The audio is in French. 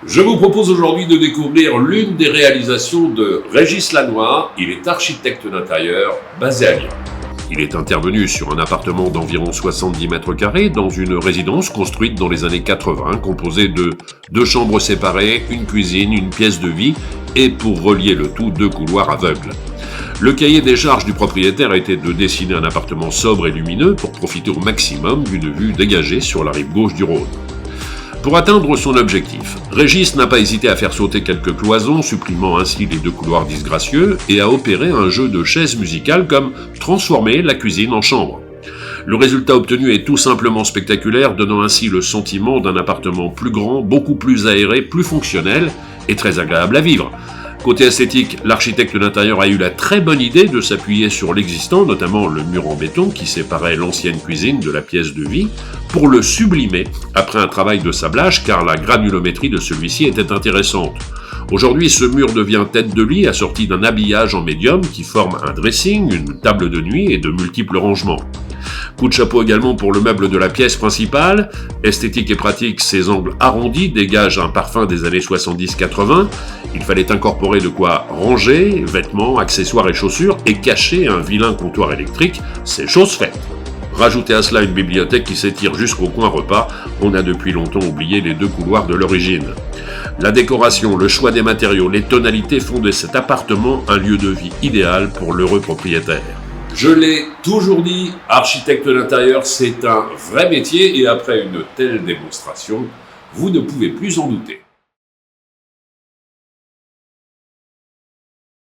Je vous propose aujourd'hui de découvrir l'une des réalisations de Régis Lanois. Il est architecte d'intérieur basé à Lyon. Il est intervenu sur un appartement d'environ 70 mètres carrés dans une résidence construite dans les années 80, composée de 2 chambres séparées, une cuisine, une pièce de vie et pour relier le tout 2 couloirs aveugles. Le cahier des charges du propriétaire était de dessiner un appartement sobre et lumineux pour profiter au maximum d'une vue dégagée sur la rive gauche du Rhône. Pour atteindre son objectif, Régis n'a pas hésité à faire sauter quelques cloisons, supprimant ainsi les 2 couloirs disgracieux, et à opérer un jeu de chaises musicales comme transformer la cuisine en chambre. Le résultat obtenu est tout simplement spectaculaire, donnant ainsi le sentiment d'un appartement plus grand, beaucoup plus aéré, plus fonctionnel et très agréable à vivre. Côté esthétique, l'architecte d'intérieur a eu la très bonne idée de s'appuyer sur l'existant, notamment le mur en béton qui séparait l'ancienne cuisine de la pièce de vie, pour le sublimer après un travail de sablage car la granulométrie de celui-ci était intéressante. Aujourd'hui, ce mur devient tête de lit assorti d'un habillage en médium qui forme un dressing, une table de nuit et de multiples rangements. Coup de chapeau également pour le meuble de la pièce principale. Esthétique et pratique, ses angles arrondis dégagent un parfum des années 70-80. Il fallait incorporer de quoi ranger, vêtements, accessoires et chaussures et cacher un vilain comptoir électrique, c'est chose faite. Rajoutez à cela une bibliothèque qui s'étire jusqu'au coin repas, on a depuis longtemps oublié les 2 couloirs de l'origine. La décoration, le choix des matériaux, les tonalités font de cet appartement un lieu de vie idéal pour l'heureux propriétaire. Je l'ai toujours dit, architecte d'intérieur, c'est un vrai métier et après une telle démonstration, vous ne pouvez plus en douter.